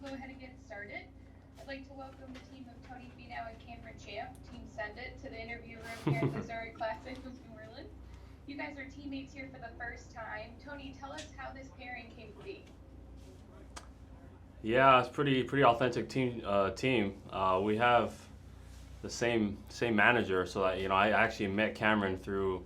we'll go ahead and get started. I'd like to welcome the team of Tony Fianu and Cameron Champ, Team Send It, to the interview room here at the Zurich Classic of New Orleans. You guys are teammates here for the first time. Tony, tell us how this pairing came to be. Yeah, it's pretty authentic team. We have the same manager, so that, I actually met Cameron through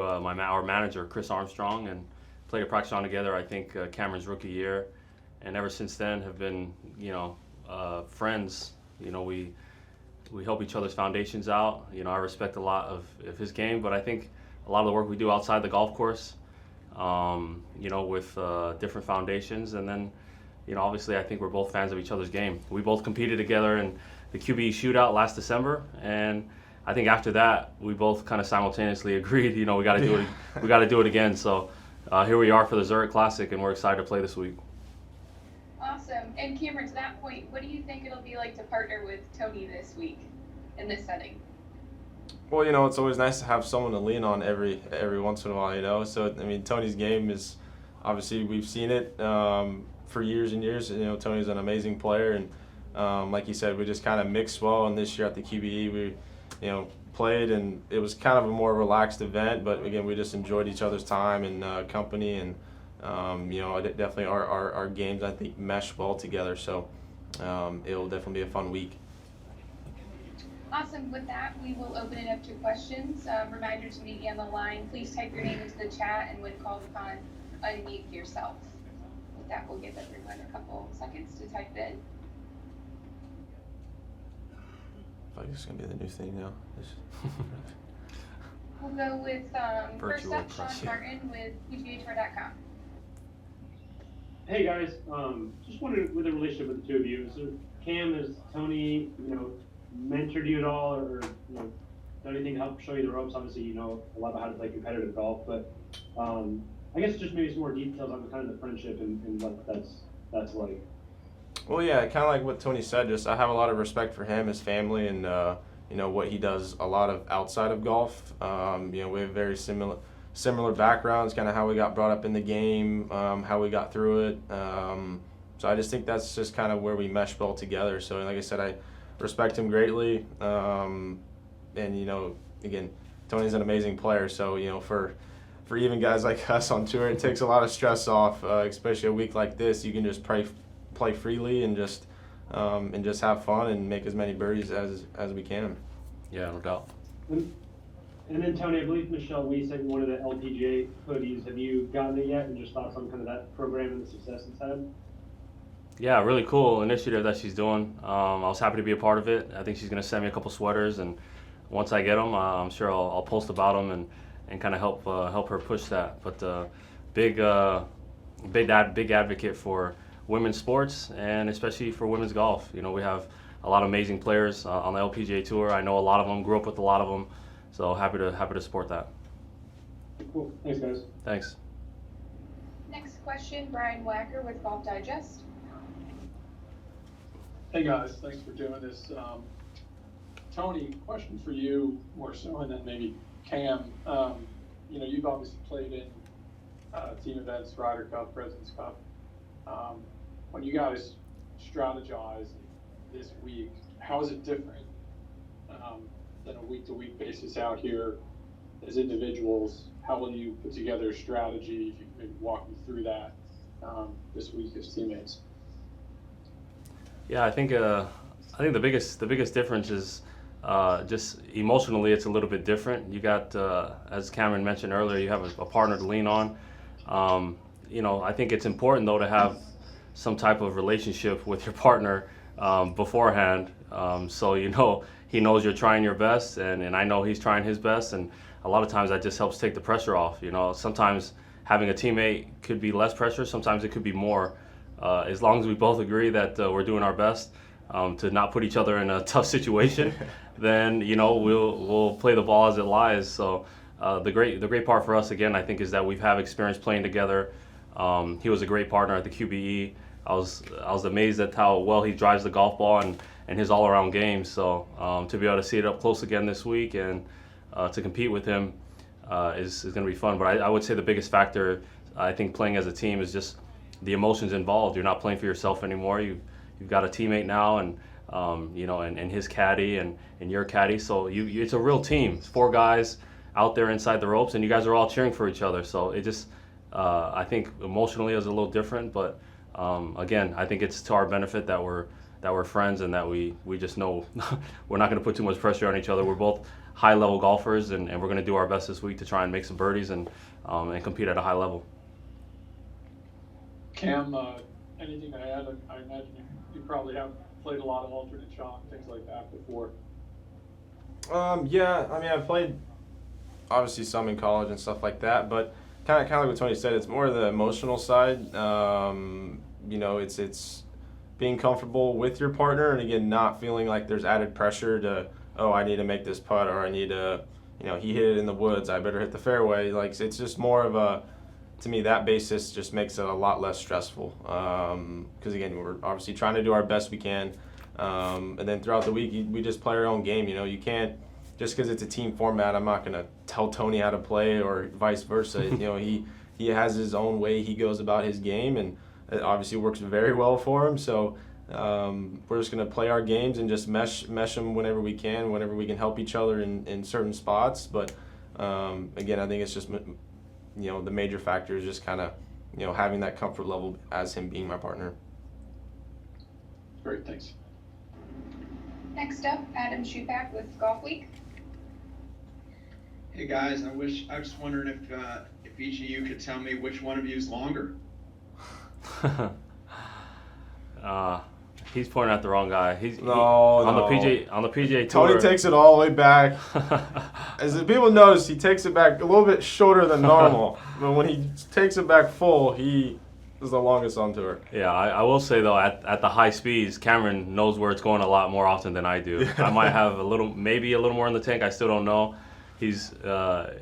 our manager Chris Armstrong, and played a practice round together. I think Cameron's rookie year, and ever since then have been friends. We help each other's foundations out. I respect a lot of his game, but I think a lot of the work we do outside the golf course, with different foundations, and then obviously I think we're both fans of each other's game. We both competed together in the QBE shootout last December, and I think after that we both kind of simultaneously agreed, we got to do it. We got to do it again. So here we are for the Zurich Classic, and we're excited to play this week. Awesome. And Cameron, to that point, what do you think it'll be like to partner with Tony this week in this setting? Well, it's always nice to have someone to lean on every once in a while, So, Tony's game is, obviously, we've seen it for years and years. Tony's an amazing player, and like you said, we just kind of mixed well. And this year at the QBE, we, played, and it was kind of a more relaxed event. But again, we just enjoyed each other's time and company, and definitely our games, I think, mesh well together. So it'll definitely be a fun week. Awesome. With that, we will open it up to questions. Reminder to meet you on the line. Please type your name into the chat, and when called upon, unmute yourself. With that, we'll give everyone a couple seconds to type in. I think it's going to be the new thing now. We'll go with first up, Sean Martin with PGAtour.com. Hey guys, just wondering with the relationship with the two of you, so Cam, has Tony, mentored you at all, or done anything to help show you the ropes? Obviously, you know a lot about how to play competitive golf, but I guess just maybe some more details on kind of the friendship and what that's like. Well, yeah, kind of like what Tony said. Just I have a lot of respect for him, his family, and what he does a lot of outside of golf. We have very similar backgrounds, kind of how we got brought up in the game, how we got through it. So I just think that's just kind of where we mesh well together. So like I said, I respect him greatly, and again, Tony's an amazing player. So for even guys like us on tour, it takes a lot of stress off, especially a week like this. You can just play freely and just have fun and make as many birdies as we can. Yeah, no doubt. And then Tony, I believe Michelle Weiss sent one of the LPGA hoodies. Have you gotten it yet? And just thoughts on kind of that program and the success it's had? Yeah, really cool initiative that she's doing. I was happy to be a part of it. I think she's going to send me a couple sweaters, and once I get them, I'm sure I'll post about them and kind of help her push that. But big advocate for women's sports, and especially for women's golf. We have a lot of amazing players on the LPGA Tour. I know a lot of them, grew up with a lot of them, so happy to support that. Cool. Thanks, guys. Thanks. Next question, Brian Wacker with Golf Digest. Hey guys, thanks for doing this. Tony, question for you more so, and then maybe Cam. You've obviously played in team events, Ryder Cup, President's Cup. When you guys strategize this week, how is it different than a week-to-week basis out here as individuals? How will you put together a strategy? If you could maybe walk me through that this week as teammates. Yeah, I think the biggest difference is just emotionally, it's a little bit different. You got, as Cameron mentioned earlier, you have a partner to lean on. I think it's important though to have some type of relationship with your partner beforehand, so he knows you're trying your best, and I know he's trying his best, and a lot of times that just helps take the pressure off. Sometimes having a teammate could be less pressure, sometimes it could be more. As long as we both agree that we're doing our best to not put each other in a tough situation, then we'll play the ball as it lies. So the great part for us, again, I think, is that we've had experience playing together. He was a great partner at the QBE. I was amazed at how well he drives the golf ball and his all-around game. So to be able to see it up close again this week and to compete with him is going to be fun. But I would say the biggest factor, I think, playing as a team is just the emotions involved. You're not playing for yourself anymore. You've got a teammate now, and and his caddy and your caddy. So it's a real team. It's 4 guys out there inside the ropes, and you guys are all cheering for each other. So it just, I think emotionally is a little different, but again, I think it's to our benefit that we're friends and that we just know we're not going to put too much pressure on each other. We're both high-level golfers, and we're going to do our best this week to try and make some birdies and compete at a high level. Cam, anything to add? I imagine you probably have played a lot of alternate shot, things like that before. Yeah, I mean, I've played obviously some in college and stuff like that, but kind of like what Tony said, it's more the emotional side. It's being comfortable with your partner, and again, not feeling like there's added pressure to, oh, I need to make this putt, or I need to, he hit it in the woods, I better hit the fairway. Like, it's just more of a, to me, that basis just makes it a lot less stressful. Because again, we're obviously trying to do our best we can, and then throughout the week, we just play our own game. You can't, just because it's a team format, I'm not gonna tell Tony how to play or vice versa. He has his own way he goes about his game, and it obviously works very well for him. So we're just going to play our games and just mesh them whenever we can help each other in certain spots. But again, I think it's just, the major factor is just kind of, having that comfort level as him being my partner. Great, thanks. Next up, Adam Schupak with Golf Week. Hey guys, I was just wondering if each of you could tell me which one of you is longer. He's pointing at the wrong guy. On the PGA Tour. Tony takes it all the way back. As the people notice, he takes it back a little bit shorter than normal. But when he takes it back full, he is the longest on tour. Yeah, I will say though, at the high speeds, Cameron knows where it's going a lot more often than I do. Yeah. I might have maybe a little more in the tank. I still don't know. He's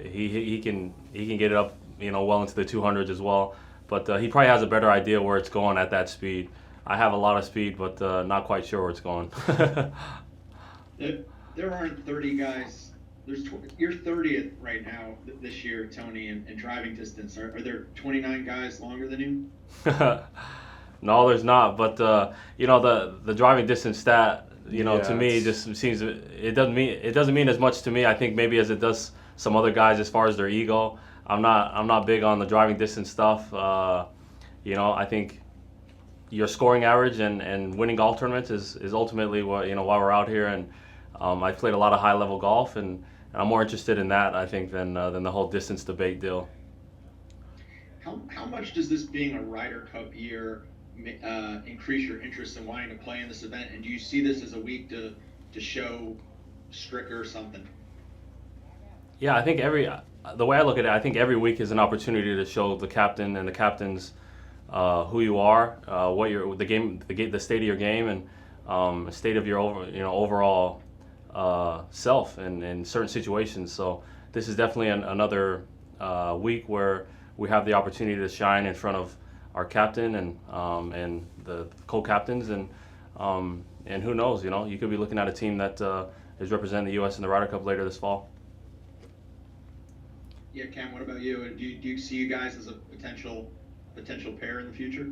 he can get it up, well into the 200s as well. But he probably has a better idea where it's going at that speed. I have a lot of speed, but not quite sure where it's going. There aren't 30 guys. You're 30th right now this year, Tony, in driving distance. Are there 29 guys longer than you? No, there's not. But the driving distance stat, to me, it just seems it doesn't mean as much to me. I think maybe as it does some other guys as far as their ego. I'm not big on the driving distance stuff. I think your scoring average and winning golf tournaments is ultimately why we're out here. And I've played a lot of high level golf, and I'm more interested in that, I think, than the whole distance debate deal. How much does this being a Ryder Cup year increase your interest in wanting to play in this event? And do you see this as a week to show Stricker something? Yeah, I think the way I look at it, I think every week is an opportunity to show the captain and the captains who you are, what the state of your game, and state of your overall self in certain situations. So this is definitely another week where we have the opportunity to shine in front of our captain and the co-captains, and who knows, you could be looking at a team that is representing the U.S. in the Ryder Cup later this fall. Yeah, Cam, what about you? Do you see you guys as a potential pair in the future?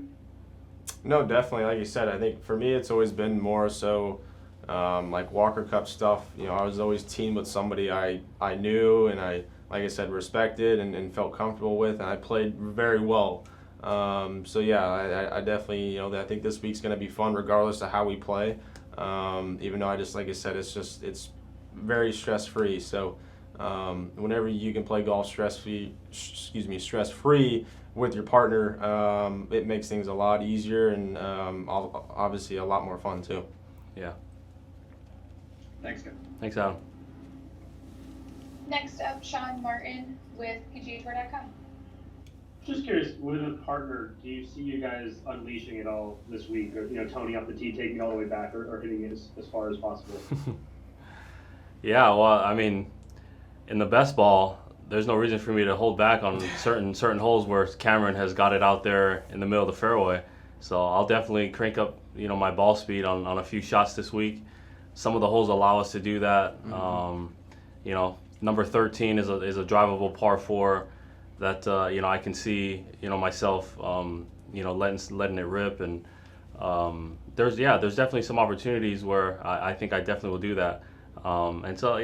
No, definitely. Like you said, I think for me it's always been more so like Walker Cup stuff. I was always teamed with somebody I knew and I, like I said, respected and felt comfortable with, and I played very well. So yeah, I definitely, I think this week's going to be fun regardless of how we play. Even though like I said, it's very stress-free. So whenever you can play golf stress-free with your partner, it makes things a lot easier and obviously a lot more fun too. Yeah. Thanks, guys. Thanks, Adam. Next up, Sean Martin with PGAtour.com. Just curious, with a partner, do you see you guys unleashing it all this week, or Tony up the tee, taking it all the way back, or hitting it as far as possible? Yeah, well, I mean, in the best ball, there's no reason for me to hold back on certain holes where Cameron has got it out there in the middle of the fairway. So I'll definitely crank up, my ball speed on a few shots this week. Some of the holes allow us to do that. Mm-hmm. Number 13 is a drivable par 4 that I can see myself letting it rip. And there's definitely some opportunities where I think I definitely will do that. And so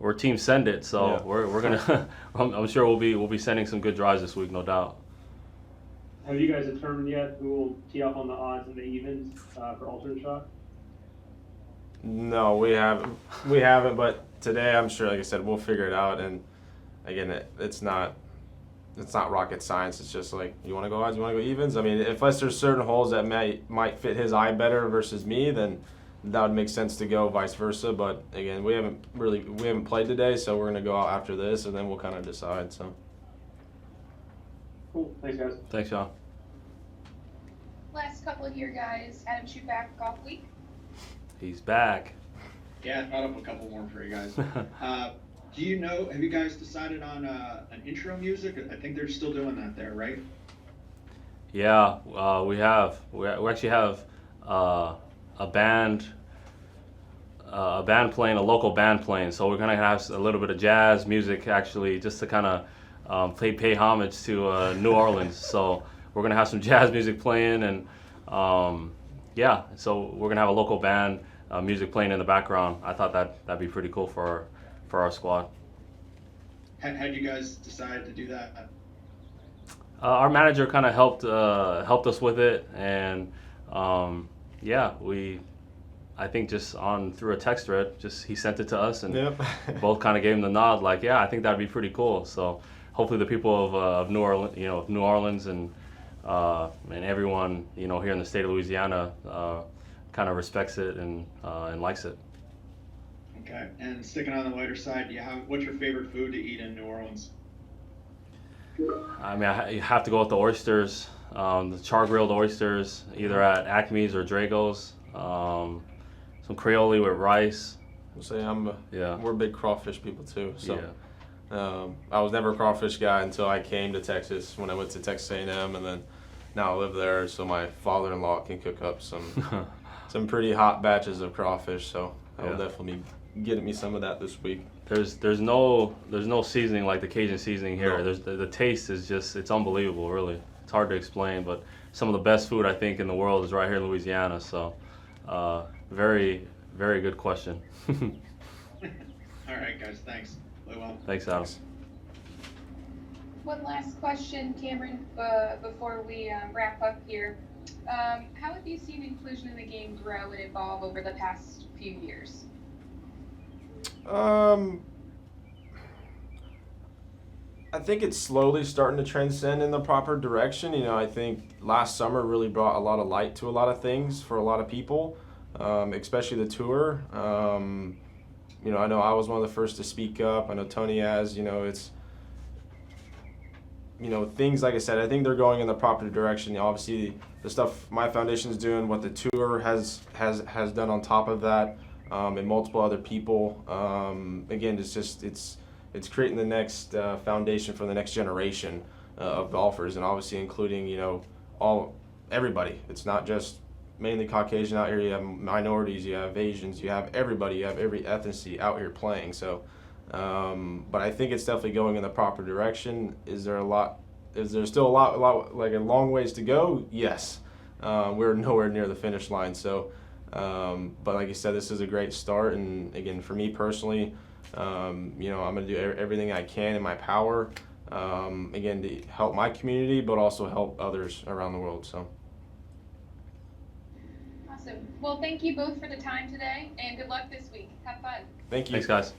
we're Team Send It, so Yeah. we're gonna. I'm sure we'll be sending some good drives this week, no doubt. Have you guys determined yet who will tee up on the odds and the evens for alternate shot? No, we haven't. But today, I'm sure, like I said, we'll figure it out. And again, it's not rocket science. It's just like, you want to go odds, you want to go evens. I mean, unless there's certain holes that might fit his eye better versus me, then that would make sense to go vice versa. But again, we haven't played today, so we're gonna go out after this, and then we'll kind of decide. So. Cool. Thanks, guys. Thanks, Sean. Last couple of year guys, Adam shoot back golf week. He's back. Yeah, I thought up a couple more for you guys. Have you guys decided on an intro music? I think they're still doing that there, right? Yeah, we have. We actually have a band playing, a local band playing. So we're gonna have a little bit of jazz music actually, just to kind of pay homage to New Orleans. So we're gonna have some jazz music playing, and so we're gonna have a local band music playing in the background. I thought that'd be pretty cool for our squad. How'd you guys decide to do that? Our manager kind of helped us with it, and I think just through a text thread, he sent it to us, and Yep. both kind of gave him the nod, like, yeah, I think that'd be pretty cool. So hopefully the people of New Orleans, and everyone here in the state of Louisiana kind of respects it and likes it. Okay, and sticking on the lighter side, what's your favorite food to eat in New Orleans? I mean, you have to go with the oysters, the char-grilled oysters, either at Acme's or Drago's. Some Creole with rice. I'll say we're big crawfish people too. So Yeah. I was never a crawfish guy until I came to Texas when I went to Texas A&M, and then now I live there, so my father-in-law can cook up some pretty hot batches of crawfish. So I will definitely be getting me some of that this week. There's no seasoning like the Cajun seasoning here. No. The taste is it's unbelievable, really. It's hard to explain, but some of the best food I think in the world is right here in Louisiana. So, very, very good question. All right, guys, thanks. Play well. Thanks, Adam. One last question, Cameron, before we wrap up here. How have you seen inclusion in the game grow and evolve over the past few years? I think it's slowly starting to transcend in the proper direction. I think last summer really brought a lot of light to a lot of things for a lot of people, especially the tour. I know I was one of the first to speak up. I know Tony has. It's things, like I said, I think they're going in the proper direction. Obviously, the stuff my foundation is doing, what the tour has done on top of that, and multiple other people. Again, it's creating the next foundation for the next generation of golfers, and obviously including everybody. It's not just mainly Caucasian out here. You have minorities, you have Asians, you have everybody, you have every ethnicity out here playing. So, but I think it's definitely going in the proper direction. Is there still a lot like a long ways to go? Yes. We're nowhere near the finish line. So, but like you said, this is a great start. And again, for me personally, I'm going to do everything I can in my power, again, to help my community, but also help others around the world. So. Awesome. Well, thank you both for the time today, and good luck this week. Have fun. Thank you. Thanks, guys.